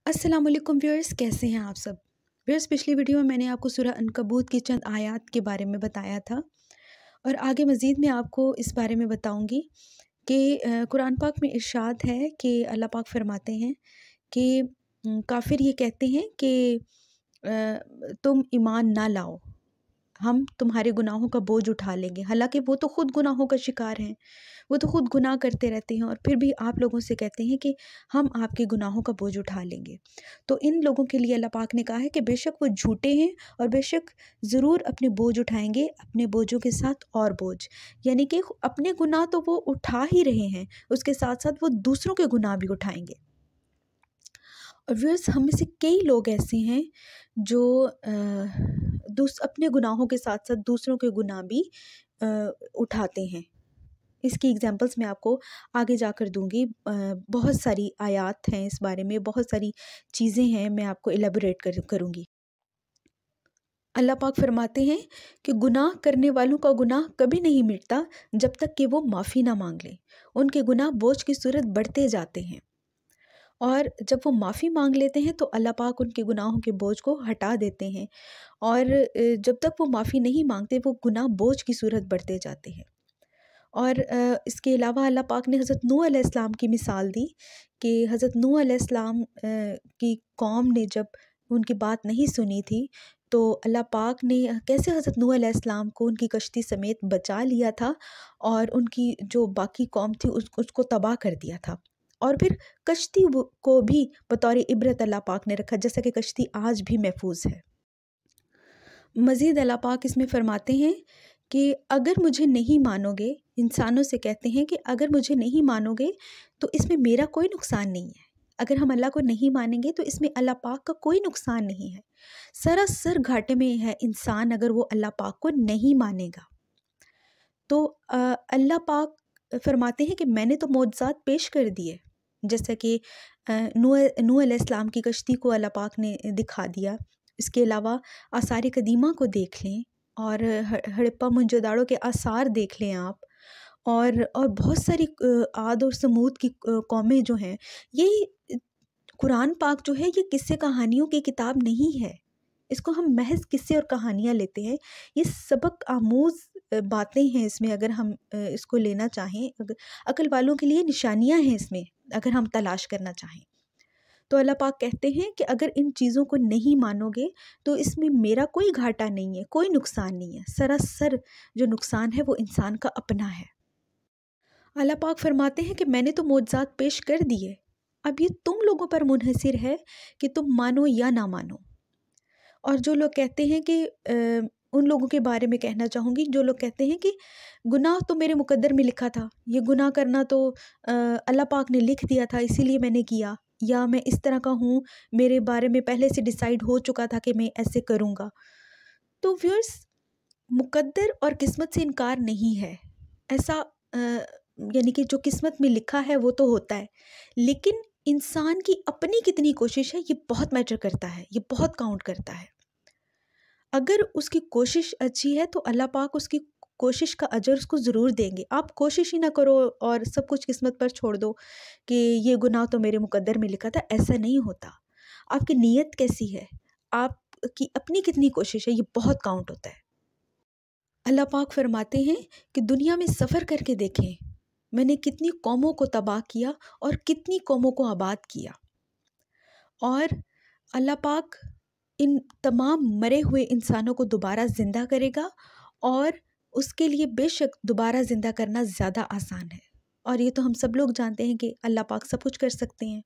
अस्सलाम वालेकुम व्यूअर्स, कैसे हैं आप सब। व्यूअर्स, पिछली वीडियो में मैंने आपको सूरह अनकबूत की चंद आयत के बारे में बताया था और आगे मज़ीद मैं आपको इस बारे में बताऊंगी कि कुरान पाक में इरशाद है कि अल्लाह पाक फरमाते हैं कि काफिर ये कहते हैं कि तुम ईमान ना लाओ, हम तुम्हारे गुनाहों का बोझ उठा लेंगे। हालांकि वो तो ख़ुद गुनाहों का शिकार हैं, वो तो ख़ुद गुनाह करते रहते हैं और फिर भी आप लोगों से कहते हैं कि हम आपके गुनाहों का बोझ उठा लेंगे। तो इन लोगों के लिए अल्लाह पाक ने कहा है कि बेशक वो झूठे हैं और बेशक ज़रूर अपने बोझ उठाएंगे, अपने बोझों के साथ और बोझ। यानी कि अपने गुनाह तो वो उठा ही रहे हैं, उसके साथ साथ वो दूसरों के गुनाह भी उठाएंगे। और व्यूअर्स, हम में से कई लोग ऐसे हैं जो अपने गुनाहों के साथ साथ दूसरों के गुनाह भी उठाते हैं। इसकी एग्जांपल्स मैं आपको आगे जाकर दूंगी। बहुत सारी आयत हैं इस बारे में, बहुत सारी चीज़ें हैं, मैं आपको एलेबोरेट करूंगी। अल्लाह पाक फरमाते हैं कि गुनाह करने वालों का गुनाह कभी नहीं मिटता जब तक कि वो माफ़ी ना मांग लें। उनके गुनाह बोझ की सूरत बढ़ते जाते हैं और जब वो माफ़ी मांग लेते हैं तो अल्लाह पाक उनके गुनाहों के बोझ को हटा देते हैं और जब तक वो माफ़ी नहीं मांगते वो गुनाह बोझ की सूरत बढ़ते जाते हैं। और इसके अलावा अल्लाह पाक ने हज़रत नूह अलैहिस्सलाम की मिसाल दी कि हज़रत नूह अलैहिस्सलाम की कौम ने जब उनकी बात नहीं सुनी थी तो अल्लाह पाक ने कैसे हज़रत नूह अलैहिस्सलाम को उनकी कश्ती समेत बचा लिया था और उनकी जो बाकी कौम थी उसको तबाह कर दिया था। और फिर कश्ती को भी बतौर इबरत अल्लाह पाक ने रखा, जैसा कि कश्ती आज भी महफूज है। मज़ीद अल्लाह पाक इसमें फ़रमाते हैं कि अगर मुझे नहीं मानोगे, इंसानों से कहते हैं कि अगर मुझे नहीं मानोगे तो इसमें मेरा कोई नुकसान नहीं है। अगर हम अल्लाह को नहीं मानेंगे तो इसमें अल्लाह पाक का कोई नुकसान नहीं है। सरासर घाटे में है इंसान अगर वो अल्लाह पाक को नहीं मानेगा। तो अल्लाह पाक फरमाते हैं कि मैंने तो मौजज़ात पेश कर दिए, जैसा कि नूह अलैहिस्सलाम की कश्ती को अल्लाह पाक ने दिखा दिया। इसके अलावा आसार कदीमा को देख लें और हड़प्पा मुंजदाड़ों के आसार देख लें आप, और बहुत सारी आद और समूद की कौमें जो हैं, ये कुरान पाक जो है ये किस्से कहानियों की किताब नहीं है। इसको हम महज किस्से और कहानियाँ लेते हैं। ये सबक आमूज़ बातें हैं इसमें, अगर हम इसको लेना चाहें, अगर अक्ल वालों के लिए निशानियाँ हैं इसमें अगर हम तलाश करना चाहें। तो अल्लाह पाक कहते हैं कि अगर इन चीज़ों को नहीं मानोगे तो इसमें मेरा कोई घाटा नहीं है, कोई नुकसान नहीं है। सरासर जो नुकसान है वो इंसान का अपना है। अल्लाह पाक फरमाते हैं कि मैंने तो मौजज़ात पेश कर दिए, अब ये तुम लोगों पर मुनहसिर है कि तुम मानो या ना मानो। और जो लोग कहते हैं कि उन लोगों के बारे में कहना चाहूँगी जो लोग कहते हैं कि गुनाह तो मेरे मुकद्दर में लिखा था, ये गुनाह करना तो अल्लाह पाक ने लिख दिया था इसीलिए मैंने किया, या मैं इस तरह का हूँ, मेरे बारे में पहले से डिसाइड हो चुका था कि मैं ऐसे करूँगा। तो व्यूअर्स, मुकद्दर और किस्मत से इनकार नहीं है। ऐसा यानी कि जो किस्मत में लिखा है वो तो होता है, लेकिन इंसान की अपनी कितनी कोशिश है ये बहुत मैटर करता है, ये बहुत काउंट करता है। अगर उसकी कोशिश अच्छी है तो अल्लाह पाक उसकी कोशिश का अजर उसको ज़रूर देंगे। आप कोशिश ही ना करो और सब कुछ किस्मत पर छोड़ दो कि ये गुनाह तो मेरे मुकद्दर में लिखा था, ऐसा नहीं होता। आपकी नीयत कैसी है, आपकी अपनी कितनी कोशिश है, ये बहुत काउंट होता है। अल्लाह पाक फरमाते हैं कि दुनिया में सफ़र करके देखें, मैंने कितनी कौमों को तबाह किया और कितनी कौमों को आबाद किया। और अल्लाह पाक इन तमाम मरे हुए इंसानों को दोबारा ज़िंदा करेगा और उसके लिए बेशक दोबारा ज़िंदा करना ज़्यादा आसान है। और ये तो हम सब लोग जानते हैं कि अल्लाह पाक सब कुछ कर सकते हैं।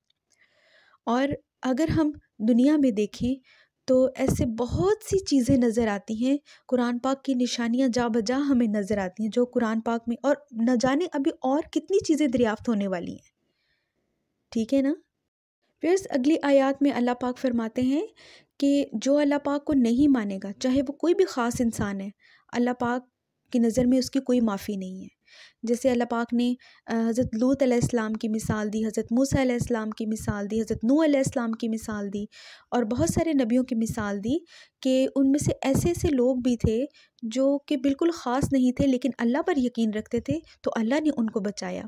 और अगर हम दुनिया में देखें तो ऐसे बहुत सी चीज़ें नज़र आती हैं, कुरान पाक की निशानियाँ जा बजा हमें नज़र आती हैं जो कुरान पाक में, और न जाने अभी और कितनी चीज़ें दरियाफ़्त होने वाली हैं। ठीक है ना। फिर अगली आयत में अल्लाह पाक फरमाते हैं कि जो अल्लाह पाक को नहीं मानेगा, चाहे वो कोई भी ख़ास इंसान है, अल्लाह पाक की नज़र में उसकी कोई माफ़ी नहीं है। जैसे अल्लाह पाक ने हज़रत लूत अलैहिस्सलाम की मिसाल दी, हज़रत मूसा अलैहिस्सलाम की मिसाल दी, हज़रत नूह अलैहिस्सलाम की मिसाल दी और बहुत सारे नबियों की मिसाल दी कि उनमें से ऐसे ऐसे लोग भी थे जो कि बिल्कुल ख़ास नहीं थे लेकिन अल्लाह पर यकीन रखते थे, तो अल्लाह ने उनको बचाया।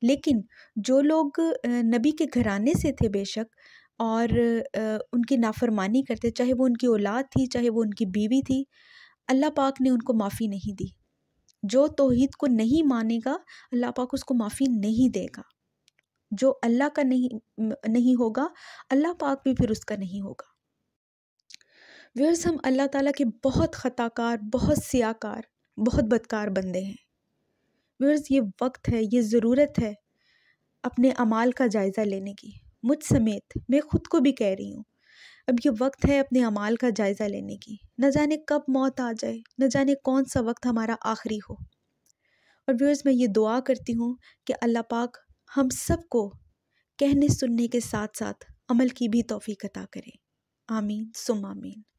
लेकिन जो लोग नबी के घराने से थे बेशक, اور ان کی نافرمانی کرتے، چاہے وہ ان کی اولاد تھی، چاہے وہ ان کی بیوی تھی، اللہ پاک نے ان کو معافی نہیں دی۔ جو توحید کو نہیں مانے گا اللہ پاک اس کو معافی نہیں دے گا۔ جو اللہ کا نہیں ہوگا اللہ پاک بھی پھر اس کا نہیں ہوگا۔ ویورز، ہم اللہ تعالیٰ کے بہت خطا کار، بہت سیاہ کار، بہت بدکار بندے ہیں۔ ویورز، یہ وقت ہے، یہ ضرورت ہے اپنے اعمال کا جائزہ لینے کی، مجھ سمیت، میں خود کو بھی کہہ رہی ہوں۔ اب یہ وقت ہے اپنے اعمال کا جائزہ لینے کی، نہ جانے کب موت آ جائے، نہ جانے کون سا وقت ہمارا آخری ہو۔ اور ویورز، میں یہ دعا کرتی ہوں کہ اللہ پاک ہم سب کو کہنے سننے کے ساتھ ساتھ عمل کی بھی توفیق عطا کرے۔ آمین ثم آمین۔